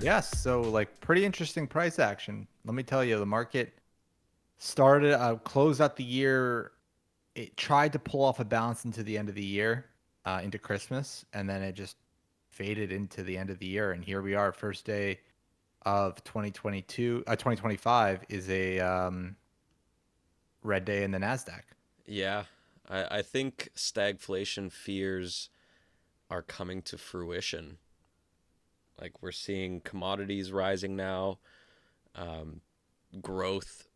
Yes, so like pretty interesting price action. Let me tell you, the market started closed out the year. It tried to pull off a bounce into the end of the year, into Christmas, and then it just faded into the end of the year. And here we are, first day of 2022, 2025 is a red day in the Nasdaq. Yeah, I think stagflation fears are coming to fruition. Like we're seeing commodities rising now. Um, growth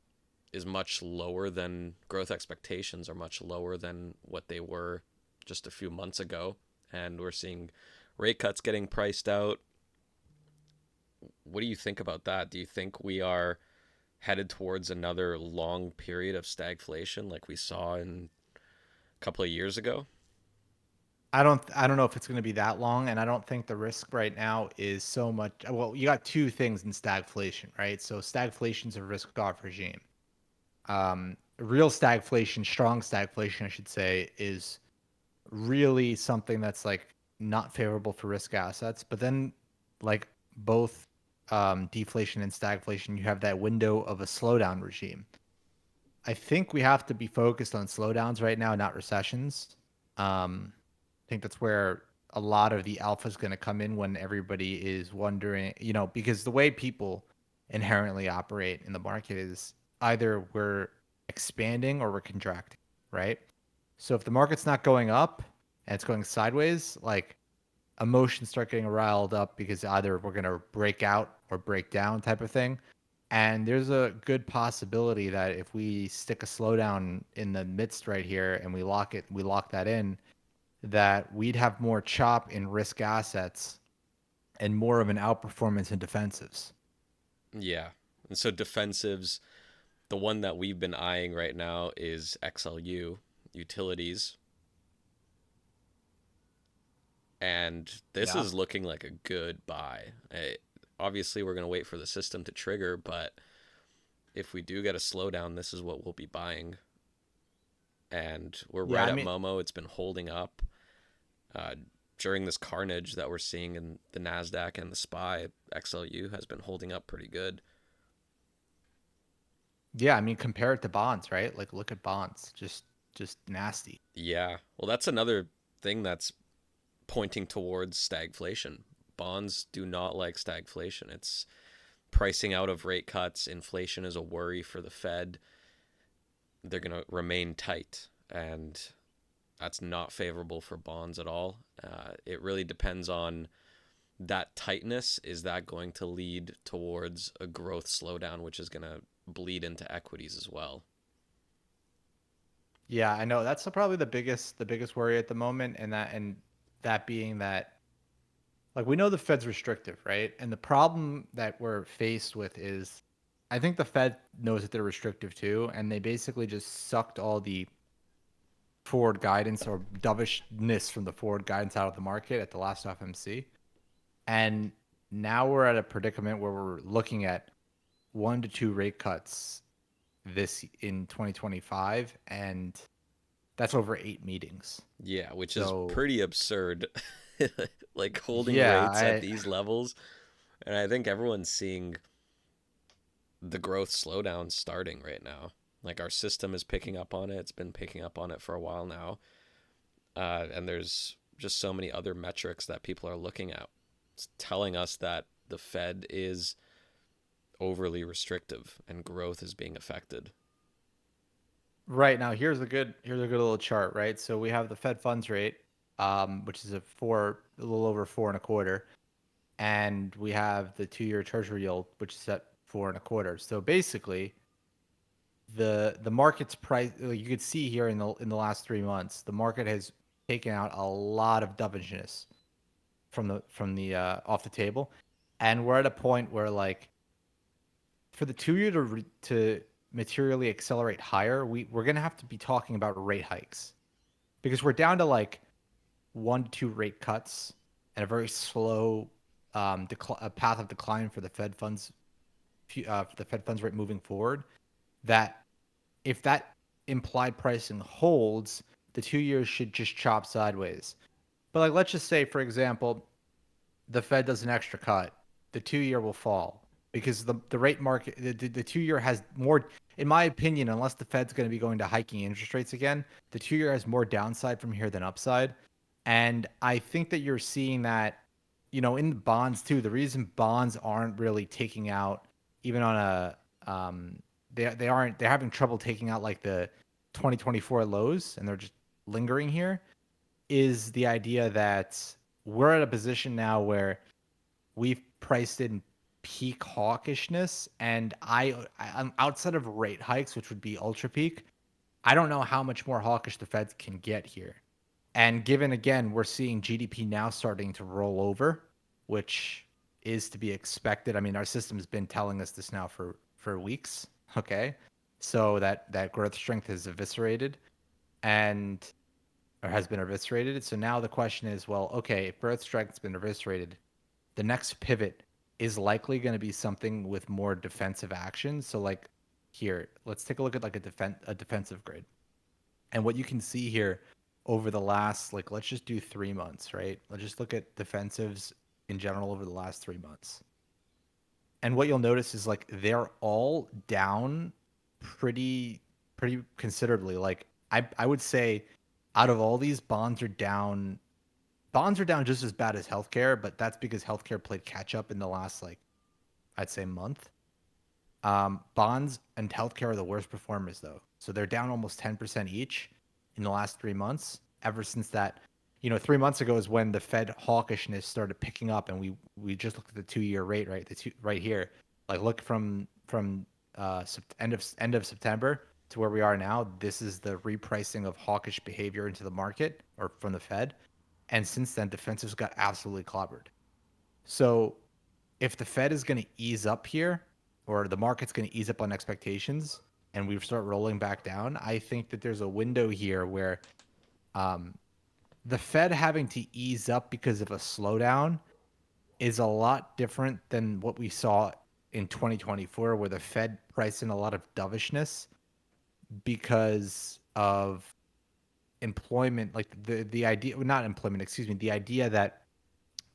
is much lower than growth expectations are much lower than what they were just a few months ago. And we're seeing rate cuts getting priced out. What do you think about that? Do you think we are headed towards another long period of stagflation like we saw in a couple of years ago? I don't know if it's going to be that long, and I don't think the risk right now is so much. Well, you got two things in stagflation, right? So stagflation is a risk-off regime. Real stagflation, strong stagflation, I should say, is really something that's like not favorable for risk assets. But then, like both deflation and stagflation, you have that window of a slowdown regime. I think we have to be focused on slowdowns right now, not recessions. I think that's where a lot of the alpha is going to come in when everybody is wondering, because the way people inherently operate in the market is either we're expanding or we're contracting, right? So if the market's not going up and it's going sideways, like emotions start getting riled up because either we're going to break out or break down type of thing. And there's a good possibility that if we stick a slowdown in the midst right here and we lock that in, that we'd have more chop in risk assets and more of an outperformance in defensives. Yeah. And so defensives, the one that we've been eyeing right now is XLU, utilities. And this Yeah. is looking like a good buy. Obviously, we're going to wait for the system to trigger, but if we do get a slowdown, this is what we'll be buying. And we're Yeah, right I at mean, Momo. It's been holding up uh, during this carnage that we're seeing in the NASDAQ and the SPY. XLU has been holding up pretty good. yeah, I mean, compare it to bonds, right? Like, look at bonds, just nasty. Yeah. Well, that's another thing that's pointing towards stagflation. Bonds do not like stagflation. It's pricing out of rate cuts. Inflation is a worry for the Fed. They're going to remain tight, and that's not favorable for bonds at all. It really depends on that tightness. Is that going to lead towards a growth slowdown, which is going to bleed into equities as well? Yeah, I know that's probably the biggest worry at the moment, and that being that, like, we know the Fed's restrictive, right? And the problem that we're faced with is, I think the Fed knows that they're restrictive too, and they basically just sucked all the forward guidance or dovishness from the forward guidance out of the market at the last FMC. And now we're at a predicament where we're looking at 1 to 2 rate cuts this in 2025, and that's over 8 meetings. Yeah, which is So pretty absurd. Like holding yeah, rates at I these levels. And I think everyone's seeing the growth slowdown starting right now. Like our system is picking up on it. It's been picking up on it for a while now. And there's just so many other metrics that people are looking at. It's telling us that the Fed is overly restrictive and growth is being affected. right now here's a good little chart, right? So we have the Fed funds rate, which is a little over 4.25, and we have the 2-year Treasury yield, which is at 4.25. So basically, the market's price, you could see here in the last 3 months, the market has taken out a lot of dovishness from the off the table, and we're at a point where, like, for the 2 year to materially accelerate higher, we're gonna have to be talking about rate hikes, because we're down to like 1 to 2 rate cuts and a very slow a path of decline for the Fed funds rate moving forward. That if that implied pricing holds, the 2 years should just chop sideways. But like, let's just say, for example, the Fed does an extra cut the 2 year will fall because the rate market, the 2 year has more, in my opinion, unless the Fed's going to be going to hiking interest rates again, the 2 year has more downside from here than upside. And I think that you're seeing that, in the bonds too. The reason bonds aren't really taking out, even on a, they're having trouble taking out like the 2024 lows, and they're just lingering here, is the idea that we're at a position now where we've priced in peak hawkishness, and I'm outside of rate hikes, which would be ultra peak. I don't know how much more hawkish the Feds can get here. And given again, we're seeing GDP now starting to roll over, which is to be expected. I mean, our system's been telling us this now for weeks. Okay, so that growth strength is eviscerated, and or has been eviscerated. So now the question is, well, okay, if growth strength's been eviscerated, the next pivot is likely going to be something with more defensive action. So like here, let's take a look at like a defensive grid. And what you can see here over the last, like, let's just do 3 months, right? Let's just look at defensives in general over the last 3 months. And what you'll notice is like they're all down pretty considerably. Like I would say out of all these, bonds are down just as bad as healthcare, but that's because healthcare played catch up in the last, like, I'd say month. Bonds and healthcare are the worst performers though. So they're down almost 10% each in the last 3 months. Ever since that, 3 months ago is when the Fed hawkishness started picking up, and we just looked at the 2 year rate, right? Right here, like look from end of September to where we are now. This is the repricing of hawkish behavior into the market or from the Fed, and since then, defensives got absolutely clobbered. So if the Fed is going to ease up here, or the market's going to ease up on expectations, and we start rolling back down, I think that there's a window here where um, the Fed having to ease up because of a slowdown is a lot different than what we saw in 2024, where the Fed priced in a lot of dovishness because of employment, like the idea, not employment, excuse me, the idea that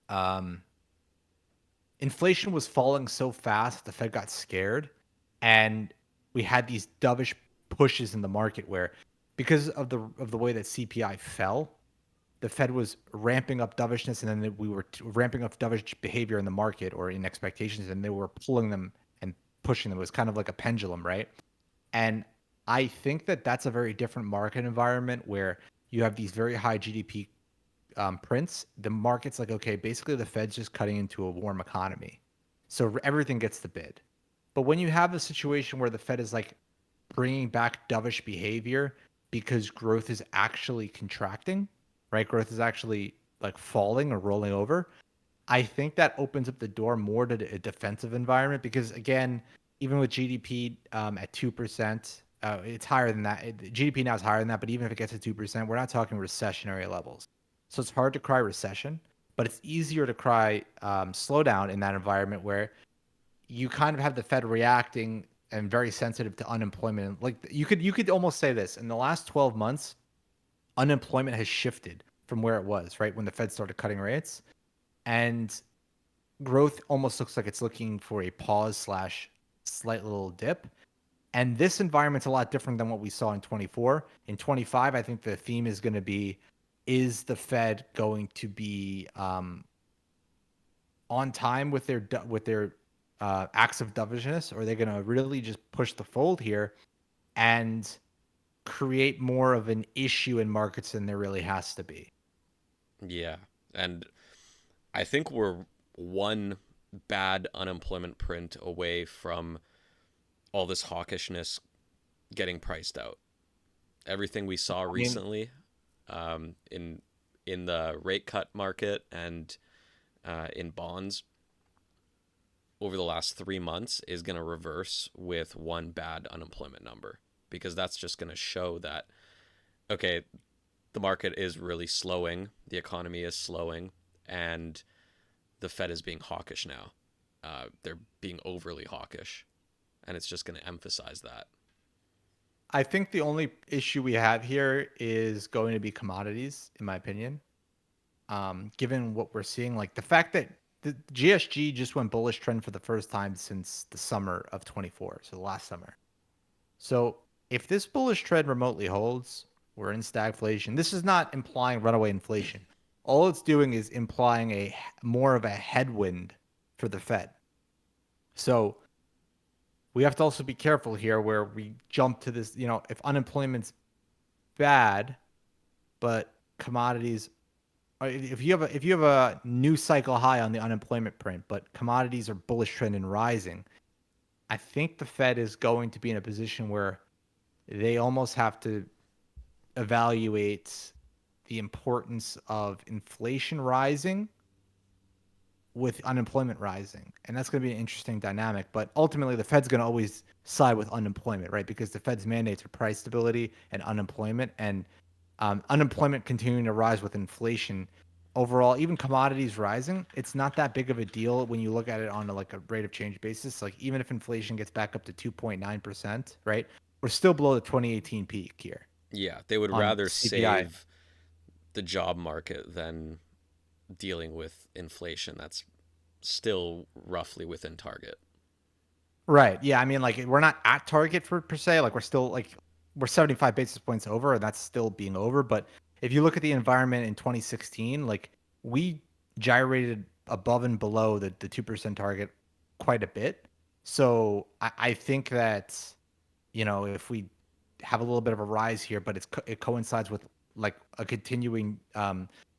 um, inflation was falling so fast, the Fed got scared, and we had these dovish pushes in the market where, because of the way that CPI fell, the Fed was ramping up dovishness, and then we were ramping up dovish behavior in the market or in expectations, and they were pulling them and pushing them. It was kind of like a pendulum, right? And I think that that's a very different market environment where you have these very high GDP prints. The market's like, okay, basically the Fed's just cutting into a warm economy. So everything gets the bid. But when you have a situation where the Fed is like bringing back dovish behavior because growth is actually contracting, right? Growth is actually like falling or rolling over. I think that opens up the door more to a defensive environment because, again, even with GDP at 2%, it's higher than that. GDP now is higher than that, but even if it gets to 2%, we're not talking recessionary levels. So it's hard to cry recession, but it's easier to cry slowdown in that environment where you kind of have the Fed reacting and very sensitive to unemployment. Like you could almost say this: in the last 12 months, unemployment has shifted from where it was, right, when the Fed started cutting rates, and growth almost looks like it's looking for a pause slash slight little dip. And this environment's a lot different than what we saw in 24. In 25, I think the theme is going to be, is the Fed going to be on time with their acts of dovishness, or are they going to really just push the fold here and create more of an issue in markets than there really has to be? Yeah. And I think we're one bad unemployment print away from all this hawkishness getting priced out. Everything we saw I mean, recently in the rate cut market and in bonds over the last 3 months is going to reverse with one bad unemployment number, because that's just going to show that, okay, the market is really slowing, the economy is slowing, and the Fed is being hawkish now. They're being overly hawkish, and it's just going to emphasize that. I think the only issue we have here is going to be commodities, in my opinion. Given what we're seeing, like the fact that the GSG just went bullish trend for the first time since the summer of 24, so the last summer. So if this bullish trend remotely holds, we're in stagflation. This is not implying runaway inflation. All it's doing is implying a more of a headwind for the Fed. So we have to also be careful here where we jump to this, if unemployment's bad, but commodities, if you have a new cycle high on the unemployment print, but commodities are bullish trend and rising, I think the Fed is going to be in a position where they almost have to evaluate the importance of inflation rising with unemployment rising. And that's going to be an interesting dynamic. But ultimately, the Fed's going to always side with unemployment, right? Because the Fed's mandates are price stability and unemployment. And unemployment continuing to rise with inflation. Overall, even commodities rising, it's not that big of a deal when you look at it on like a rate of change basis. Like even if inflation gets back up to 2.9%, right? We're still below the 2018 peak here Yeah, they would on rather CPI. save the job market than dealing with inflation that's still roughly within target. Right. Yeah. I mean, like we're not at target for per se. Like we're still like we're 75 basis points over, and that's still being over. But if you look at the environment in 2016, like we gyrated above and below the 2% target quite a bit. So I think that, if we have a little bit of a rise here, but it coincides with like a continuing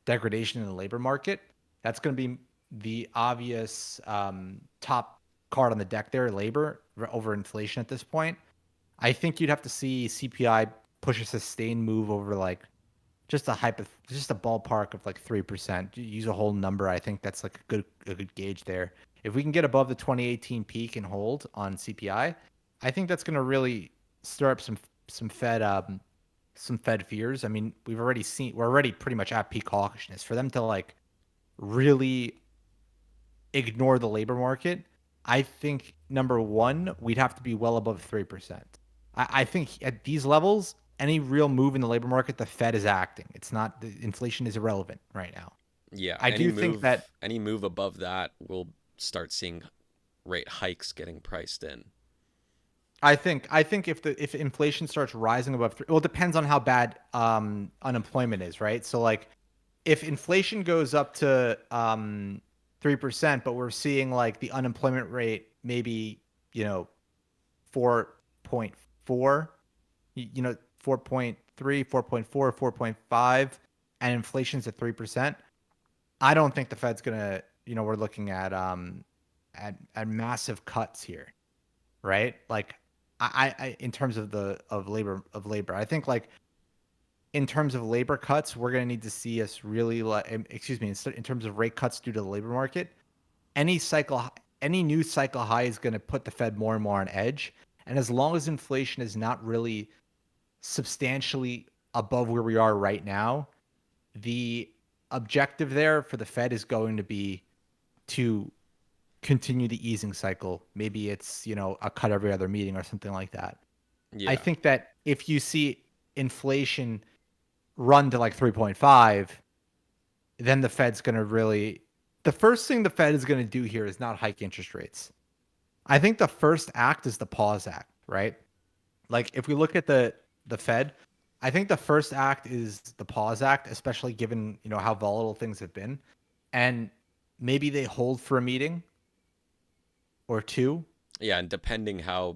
degradation in the labor market, that's going to be the obvious top card on the deck there, labor over inflation at this point. I think you'd have to see CPI push a sustained move over like just a ballpark of like 3%. Use a whole number. I think that's like a good gauge there. If we can get above the 2018 peak and hold on CPI, I think that's going to really stir up some Fed some Fed fears. I mean, we're already pretty much at peak hawkishness. For them to like really ignore the labor market, I think number one, we'd have to be well above 3%. I think at these levels, any real move in the labor market, the Fed is acting. It's not, the inflation is irrelevant right now. Yeah, I do think that any move above that, we'll start seeing rate hikes getting priced in. I think if inflation starts rising above three, well, it depends on how bad unemployment is, right? So like if inflation goes up to 3%, but we're seeing like the unemployment rate maybe 4.4, 4.3, 4.4, 4.5, and inflation's at 3%. I don't think the Fed's gonna, we're looking at massive cuts here, right? Like I in terms of the of labor, I think like in terms of labor cuts, we're going to need to see us really like, excuse me, in terms of rate cuts due to the labor market, any cycle, any new cycle high is going to put the Fed more and more on edge. And as long as inflation is not really substantially above where we are right now, the objective there for the Fed is going to be to continue the easing cycle. Maybe it's, a cut every other meeting or something like that. I Yeah, think that if you see inflation run to like 3.5, then the first thing the Fed is going to do here is not hike interest rates. I think the first act is the pause act, right? Like if we look at the Fed, I think the first act is the pause act, especially given, how volatile things have been. And maybe they hold for a meeting or two. yeah, and depending how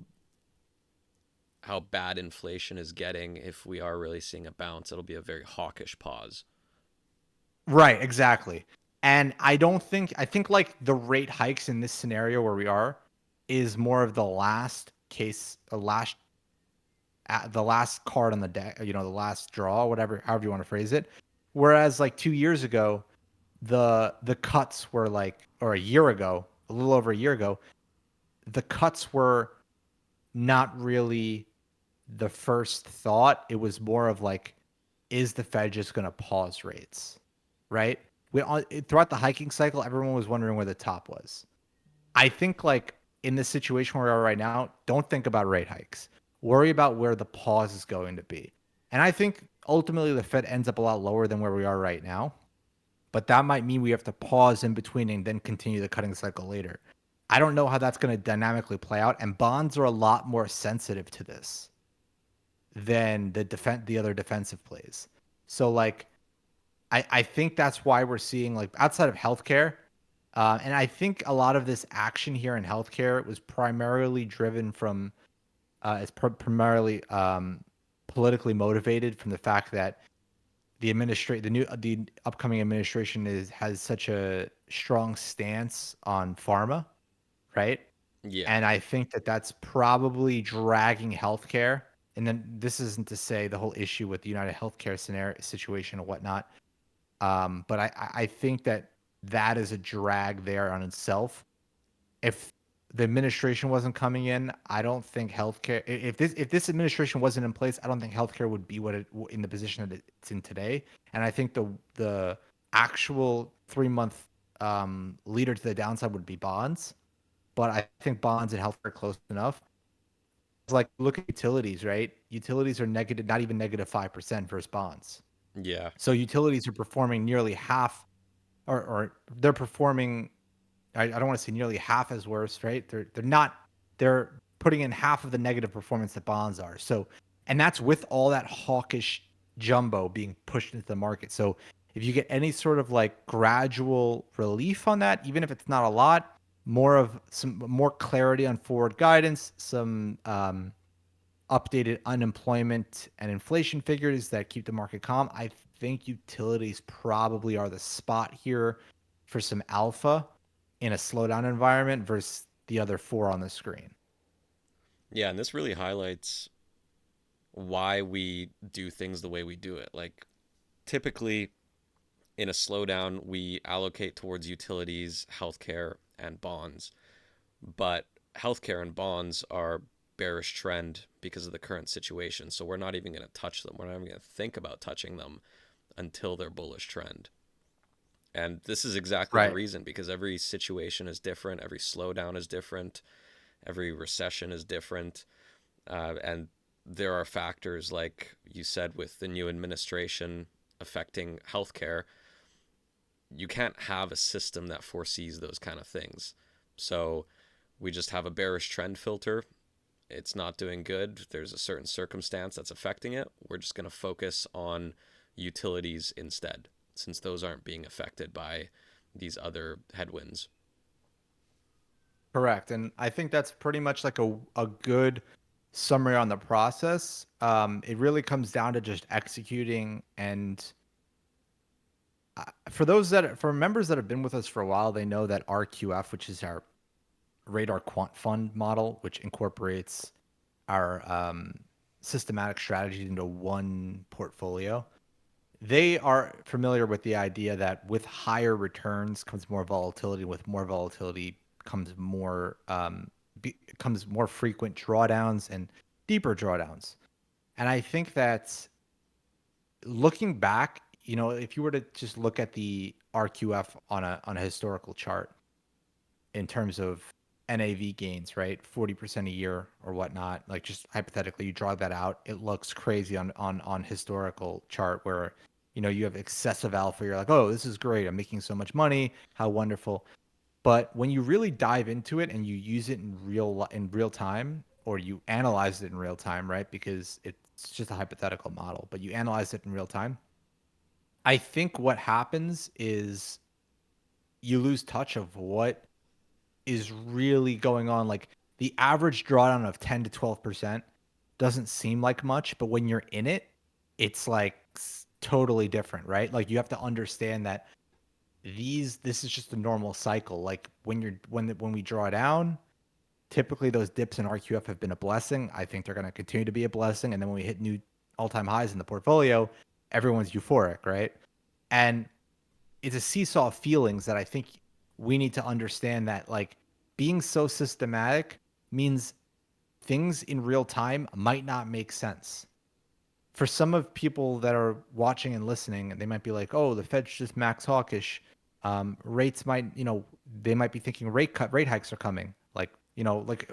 bad inflation is getting, if we are really seeing a bounce, it'll be a very hawkish pause. Right, exactly. And I think like the rate hikes in this scenario where we are is more of the last case, the last card on the deck, the last draw, whatever, however you want to phrase it. Whereas like 2 years ago, the cuts were like, or a year ago, a little over a year ago, the cuts were not really the first thought. It was more of like, is the Fed just going to pause rates? Right? Throughout the hiking cycle, everyone was wondering where the top was. I think like in this situation where we are right now, don't think about rate hikes. Worry about where the pause is going to be. And I think ultimately the Fed ends up a lot lower than where we are right now. but that might mean we have to pause in between and then continue the cutting cycle later. I don't know how that's going to dynamically play out, and bonds are a lot more sensitive to this than the other defensive plays. So like I think that's why we're seeing like outside of healthcare, and I think a lot of this action here in healthcare was primarily driven from primarily politically motivated from the fact that the upcoming administration has such a strong stance on pharma, right? Yeah. And I think that that's probably dragging healthcare. And then this isn't to say the whole issue with the United Healthcare scenario situation or whatnot. But I think that that is a drag there on itself. If the administration wasn't coming in, I don't think healthcare. If this administration wasn't in place, I don't think healthcare would be in the position that it's in today. And I think the actual 3 month leader to the downside would be bonds. But I think bonds and healthcare are close enough. It's like look at utilities, right? Utilities are negative, not even -5% versus bonds. Yeah. So utilities are performing nearly half, or they're performing. I don't want to say nearly half as worse, right? They're not. They're putting in half of the negative performance that bonds are. So, and that's with all that hawkish jumbo being pushed into the market. So, if you get any sort of like gradual relief on that, even if it's not a lot, some more clarity on forward guidance, some updated unemployment and inflation figures that keep the market calm, I think utilities probably are the spot here for some alpha in a slowdown environment versus the other four on the screen. Yeah, and this really highlights why we do things the way we do it. Like typically in a slowdown, we allocate towards utilities, healthcare, and bonds. But healthcare and bonds are bearish trend because of the current situation. So we're not even going to touch them. We're not even going to think about touching them until they're bullish trend. And this is exactly the Right. reason because every situation is different, every slowdown is different, every recession is different. And there are factors, like you said, with the new administration affecting healthcare. You can't have a system that foresees those kind of things. So we just have a bearish trend filter. It's not doing good. There's a certain circumstance that's affecting it. We're just going to focus on utilities instead, since those aren't being affected by these other headwinds. Correct. And I think that's pretty much like a good summary on the process. It really comes down to just executing. And for members that have been with us for a while, they know that RQF, which is our radar quant fund model, which incorporates our systematic strategy into one portfolio. They are familiar with the idea that with higher returns comes more volatility. With more volatility comes more frequent drawdowns and deeper drawdowns. And I think that looking back, if you were to just look at the RQF on a historical chart in terms of NAV gains, right? 40% a year or whatnot. Like just hypothetically, you draw that out, it looks crazy on historical chart where you have excessive alpha. You're like, oh, this is great. I'm making so much money. How wonderful. But when you really dive into it and you use it in real time, or you analyze it in real time, right? Because it's just a hypothetical model, but you analyze it in real time. I think what happens is you lose touch of what is really going on. Like the average drawdown of 10 to 12% doesn't seem like much, but when you're in it, it's like totally different, right? Like you have to understand that this is just a normal cycle. Like when we draw down, typically those dips in RQF have been a blessing. I think they're going to continue to be a blessing. And then when we hit new all-time highs in the portfolio, everyone's euphoric, right? And it's a seesaw of feelings that I think we need to understand that like being so systematic means things in real time might not make sense. For some of people that are watching and listening, they might be like, "Oh, the Fed's just max hawkish. Rates might, they might be thinking rate hikes are coming." Like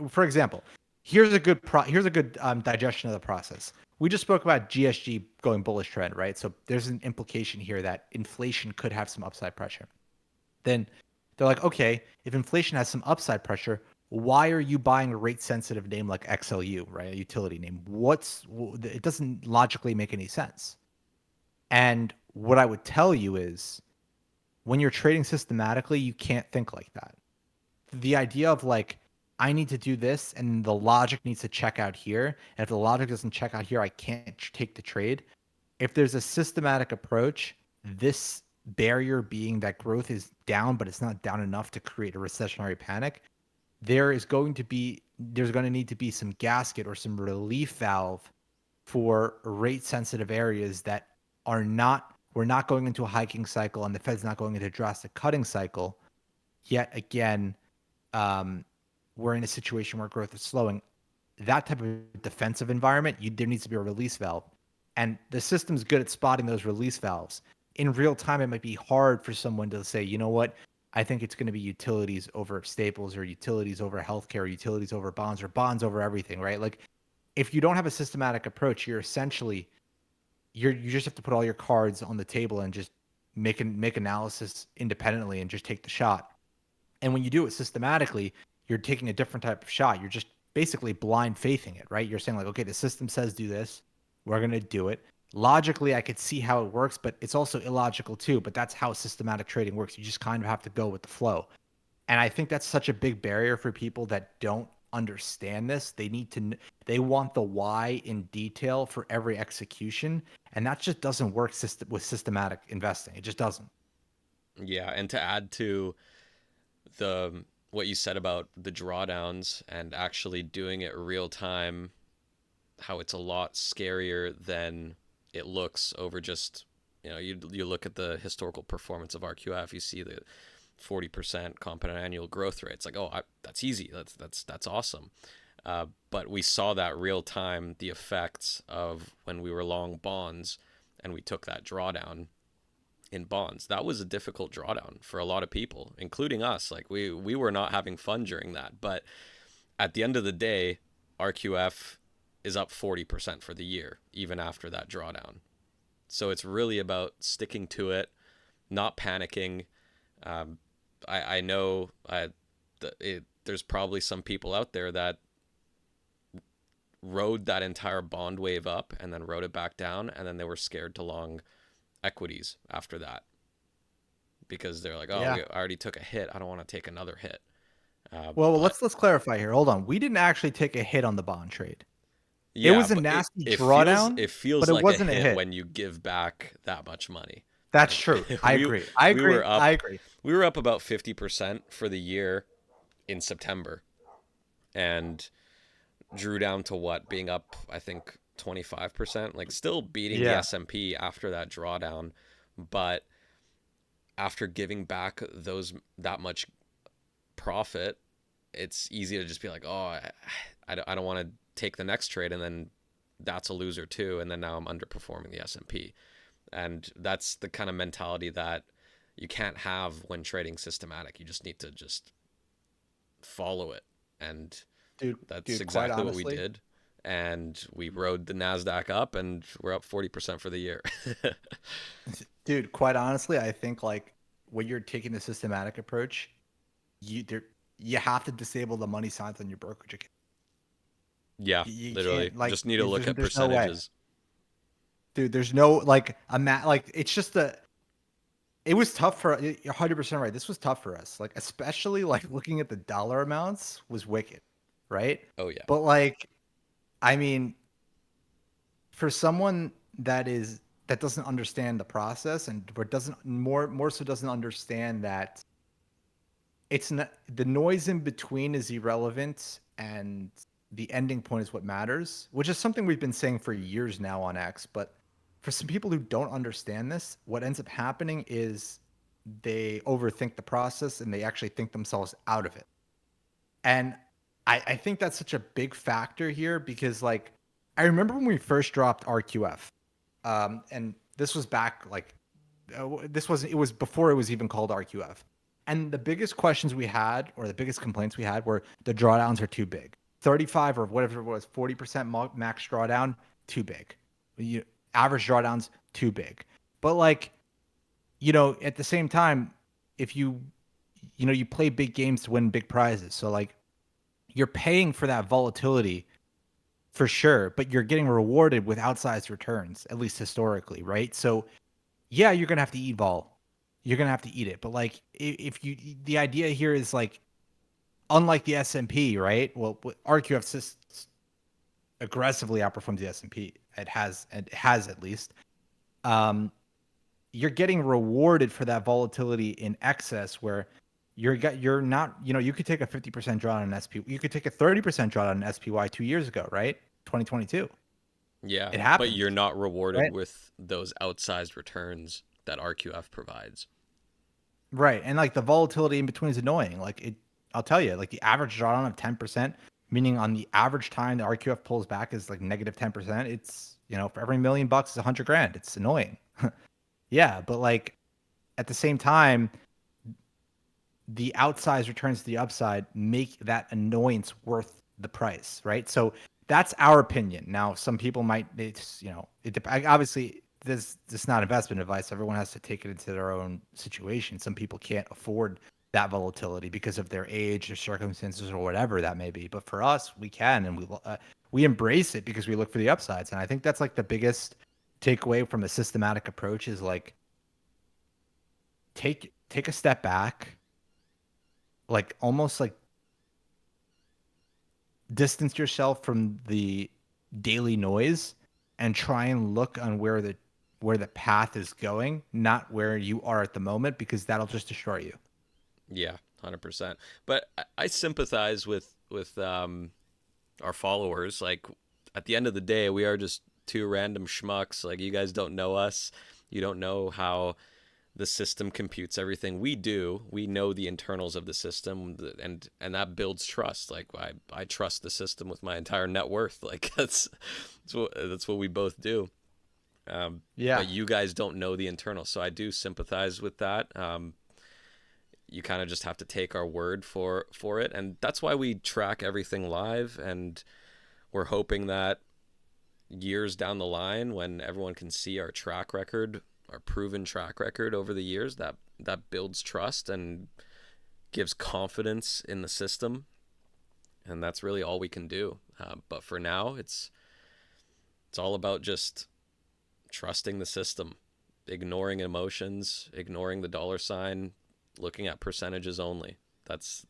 for example, here's a good digestion of the process. We just spoke about GSG going bullish trend, right? So there's an implication here that inflation could have some upside pressure. Then they're like, okay, if inflation has some upside pressure, why are you buying a rate sensitive name like XLU, right? A utility name. It doesn't logically make any sense. And what I would tell you is when you're trading systematically, you can't think like that. The idea of like, I need to do this and the logic needs to check out here. And if the logic doesn't check out here, I can't take the trade. If there's a systematic approach, this barrier being that growth is down, but it's not down enough to create a recessionary panic, there's going to need to be some gasket or some relief valve for rate sensitive areas that are not we're not going into a hiking cycle and the Fed's not going into a drastic cutting cycle. Yet again, we're in a situation where growth is slowing. That type of defensive environment, there needs to be a release valve. And the system's good at spotting those release valves. In real time, it might be hard for someone to say, you know what, I think it's going to be utilities over staples or utilities over healthcare, or utilities over bonds or bonds over everything, right? Like if you don't have a systematic approach, you just have to put all your cards on the table and just make analysis independently and just take the shot. And when you do it systematically, you're taking a different type of shot. You're just basically blind faithing it, right? You're saying like, okay, the system says do this. We're going to do it. Logically, I could see how it works, but it's also illogical too. But that's how systematic trading works. You just kind of have to go with the flow. And I think that's such a big barrier for people that don't understand this. They want the why in detail for every execution. And that just doesn't work with systematic investing. It just doesn't. Yeah, and to add to the what you said about the drawdowns and actually doing it real time, how it's a lot scarier than it looks over just, you look at the historical performance of RQF, you see the 40% compound annual growth rate. It's like, oh, that's easy. That's awesome. But we saw that real time, the effects of when we were long bonds and we took that drawdown in bonds. That was a difficult drawdown for a lot of people, including us. Like we were not having fun during that. But at the end of the day, RQF is up 40% for the year, even after that drawdown. So it's really about sticking to it, not panicking. I know there's probably some people out there that rode that entire bond wave up and then rode it back down, and then they were scared to long equities after that because they're like, oh, Yeah. I already took a hit. I don't want to take another hit. Well, But let's clarify here. Hold on. We didn't actually take a hit on the bond trade. It yeah, was a but nasty it feels drawdown, it but feels it like a wasn't a hit hit. when you give back that much money. That's Like true. I agree. I we agree. were I up agree. we were up about 50% for the year in September and drew down to what, being up I think 25%, like still beating the Yeah. S&P after that drawdown, but after giving back that much profit, it's easy to just be like, oh, I don't want to take the next trade, and then that's a loser too, and then now I'm underperforming the S&P. And that's the kind of mentality that you can't have when trading systematic. You just need to just follow it, and that's Quite exactly what we honestly, did. And we rode the Nasdaq up, and we're up 40% for the year. quite honestly, I think like when you're taking the systematic approach, you there you have to disable the money signs on your brokerage account. Yeah, You literally, can't like just need to look at there's no way. percentages. There's no like like it's just a it was tough for you're 100% right. This was tough for us. Like especially like looking at the dollar amounts was wicked, right? Oh yeah. But like I mean, for someone that doesn't understand the process and or doesn't more so doesn't understand that it's not the noise in between is irrelevant and the ending point is what matters, which is something we've been saying for years now on X. But for some people who don't understand this, what ends up happening is they overthink the process and they actually think themselves out of it. And I think that's such a big factor here because like I remember when we first dropped RQF, and this was back like this was it was before it was even called RQF. And the biggest questions we had, or the biggest complaints we had, were the drawdowns are too big. 35 or whatever it was, 40% max drawdown, too big. You, average drawdowns, too big. But like, at the same time, if you play big games to win big prizes. So like you're paying for that volatility for sure, but you're getting rewarded with outsized returns, at least historically, right? So yeah, you're gonna have to eat vol. You're gonna have to eat it. But like if you the idea here is like unlike the S&P, right? Well, RQF aggressively outperforms the S&P. It has at least. Um, you're getting rewarded for that volatility in excess where you're not, you could take a 50% draw on an SP. You could take a 30% draw on an SPY 2 years ago, right? 2022. Yeah, It but happens, you're not rewarded right? with those outsized returns that RQF provides. Right. And like the volatility in between is annoying. I'll tell you, like the average drawdown of 10%, meaning on the average time the RQF pulls back is like negative 10%. It's, for every $1,000,000 is 100 grand. It's annoying. Yeah. But like at the same time, the outsized returns to the upside make that annoyance worth the price, right? So that's our opinion. Now, some people might, obviously this is not investment advice. Everyone has to take it into their own situation. Some people can't afford that volatility because of their age or circumstances or whatever that may be. But for us, we can, and we embrace it because we look for the upsides. And I think that's like the biggest takeaway from a systematic approach is like take a step back, like almost like distance yourself from the daily noise and try and look on where the path is going, not where you are at the moment, because that'll just destroy you. Yeah, 100%. But I sympathize with our followers. Like at the end of the day, we are just two random schmucks. Like you guys don't know us. You don't know how the system computes everything. We do. We know the internals of the system, and that builds trust. Like I trust the system with my entire net worth. Like that's what we both do. Yeah. But you guys don't know the internals, so I do sympathize with that. You kind of just have to take our word for it, and that's why we track everything live. And we're hoping that years down the line, when everyone can see our track record, our proven track record over the years, that builds trust and gives confidence in the system. And that's really all we can do. But for now, it's all about just trusting the system, ignoring emotions, ignoring the dollar sign, looking at percentages only. That's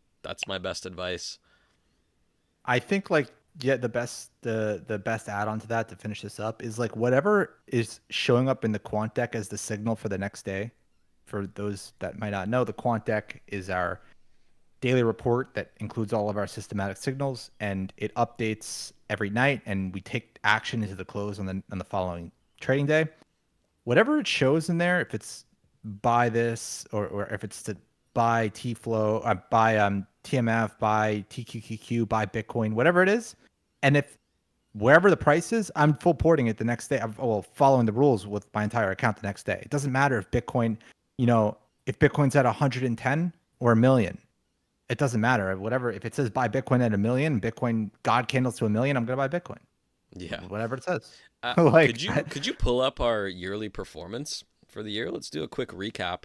my best advice. I think like yeah, the best add-on to that to finish this up is like whatever is showing up in the quant deck as the signal for the next day. For those that might not know, the quant deck is our daily report that includes all of our systematic signals, and it updates every night, and we take action into the close on the following trading day. Whatever it shows in there, if it's buy this or if it's to buy T flow, buy TMF, buy TQQQ, buy Bitcoin, whatever it is, and if wherever the price is, I'm full porting it the next day. I'm following the rules with my entire account the next day. It doesn't matter if Bitcoin, you know, if Bitcoin's at 110 or a million. It doesn't matter. Whatever, if it says buy Bitcoin at a million, Bitcoin God candles to a million, I'm gonna buy Bitcoin. Yeah. Whatever it says. Could like, you pull up our yearly performance for the year? Let's do a quick recap.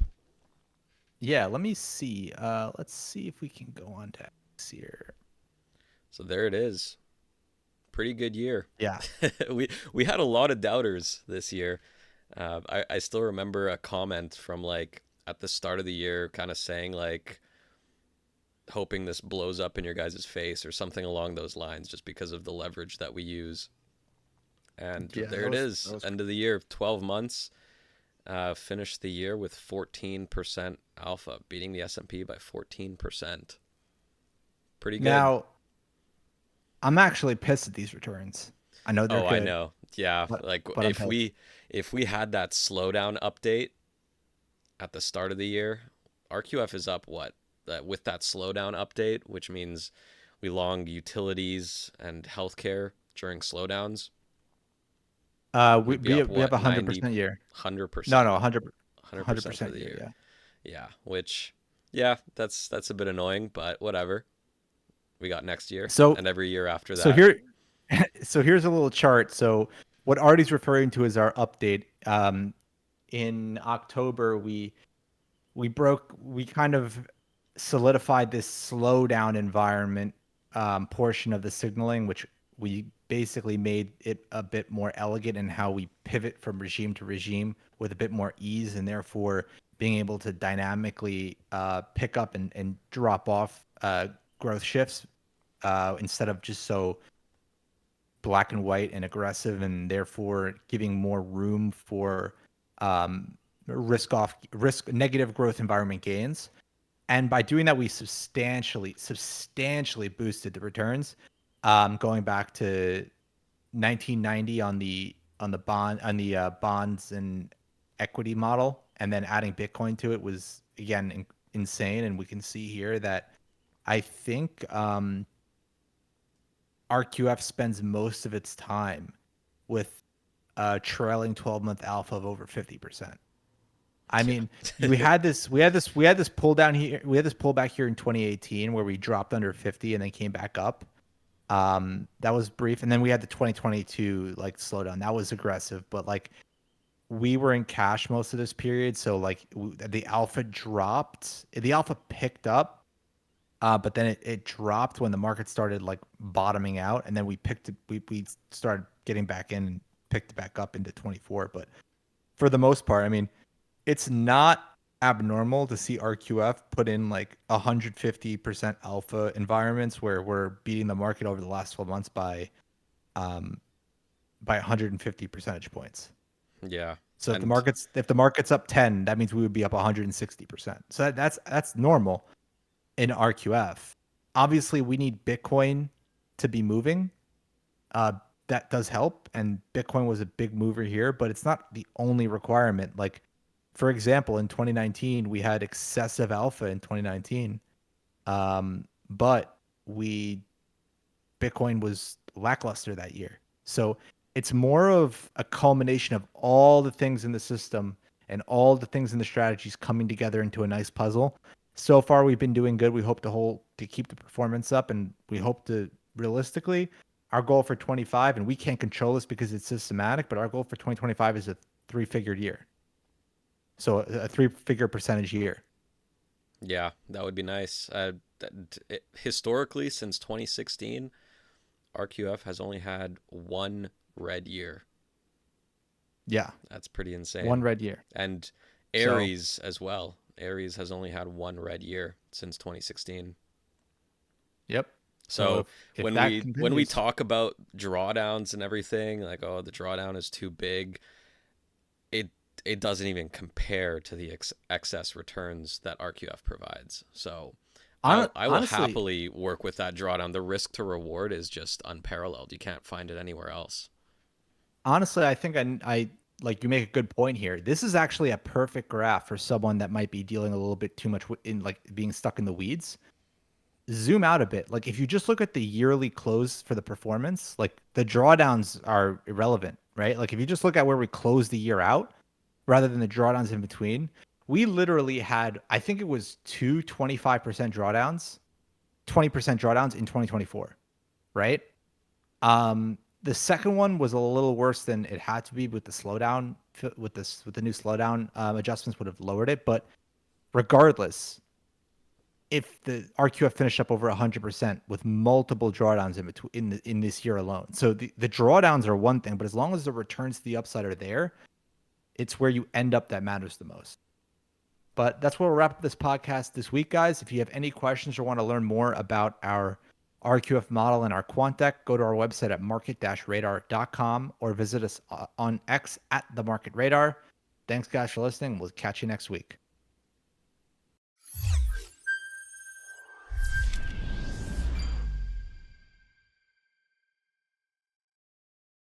yeah. Let me see. Let's see if we can go on to X here. So there it is. Pretty good year. Yeah. We had a lot of doubters this year. I still remember a comment from like at the start of the year, kind of saying like hoping this blows up in your guys' face or something along those lines, just because of the leverage that we use. And Yeah. there That it was is. that was End of the year, 12 months. Finished the year with 14% alpha, beating the S&P by 14%. Pretty good. now. I'm actually pissed at these returns. I know they're Oh, I good, know. Yeah, but like but I'm pissed. if we had that slowdown update at the start of the year, RQF is up what? With that slowdown update, which means we long utilities and healthcare during slowdowns, We we'd be we up we have what? a 90 100% year. No, 100%. no, 100 100% for percent the year. year. Yeah. Yeah, which yeah, that's a bit annoying, but whatever. We got next year So and every year after so that. here so here's a little chart. So what Artie's referring to is our update. In October, we kind of solidified this slowdown environment portion of the signaling, which we basically made it a bit more elegant in how we pivot from regime to regime with a bit more ease, and therefore being able to dynamically pick up and drop off growth shifts instead of just so black and white and aggressive, and therefore giving more room for um, risk negative growth environment gains. And by doing that, we substantially boosted the returns, going back to 1990 on the bonds and equity model, and then adding Bitcoin to it was again insane. And we can see here that I think RQF spends most of its time with a trailing 12-month alpha of over 50%. I mean, Yeah. we had this pull down here. We had this pullback here in 2018 where we dropped under 50 and then came back up. That was brief, and then we had the 2022 like slowdown. That was aggressive, but like we were in cash most of this period, so like the alpha dropped. The alpha picked up, but then it dropped when the market started like bottoming out, and then we started getting back in and picked it back up into 24. But for the most part, I mean, it's not abnormal to see RQF put in like 150% alpha environments where we're beating the market over the last 12 months um by 150 percentage points. Yeah. So And if the market's up 10, that means we would be up 160%. So that's normal in RQF. Obviously, we need Bitcoin to be moving. Uh, that does help, and Bitcoin was a big mover here, but it's not the only requirement. Like, for example, in 2019, we had excessive alpha in 2019, but we Bitcoin was lackluster that year. So it's more of a culmination of all the things in the system and all the things in the strategies coming together into a nice puzzle. So far, we've been doing good. We hope to keep the performance up, and we hope to realistically our goal for 25, and we can't control this because it's systematic, but our goal for 2025 is a three-figure year. So a three-figure percentage year. yeah, that would be nice. Historically, since 2016, RQF has only had one red year. Yeah, That's pretty one insane. red year. And So Aries as well. Aries has only had one red year since 2016. yep. So So if that when we continues, talk about drawdowns and everything, like oh the drawdown is too big, it it doesn't even compare to the excess returns that RQF provides. So I will honestly, happily work with that drawdown. The risk to reward is just unparalleled. You can't find it anywhere else. I think I like you make a good point here. This is actually a perfect graph for someone that might be dealing a little bit too much in like being stuck in the weeds. Zoom out a bit. Like if you just look at the yearly close for the performance, like the drawdowns are irrelevant, right? Like if you just look at where we closed the year out rather than the drawdowns in between, we literally had, I think it was 25% drawdowns, 20% drawdowns in 2024, right? The second one was a little worse than it had to be with the slowdown with the new slowdown adjustments would have lowered it, but regardless, if the RQF finished up over 100% with multiple drawdowns in between in this year alone. So the drawdowns are one thing, but as long as the returns to the upside are there, it's where you end up that matters the most. But that's where we'll wrap up this podcast this week, guys. If you have any questions or want to learn more about our RQF model and our quant deck, go to our website at market-radar.com or visit us on X at the Market Radar. Thanks, guys, for listening. We'll catch you next week.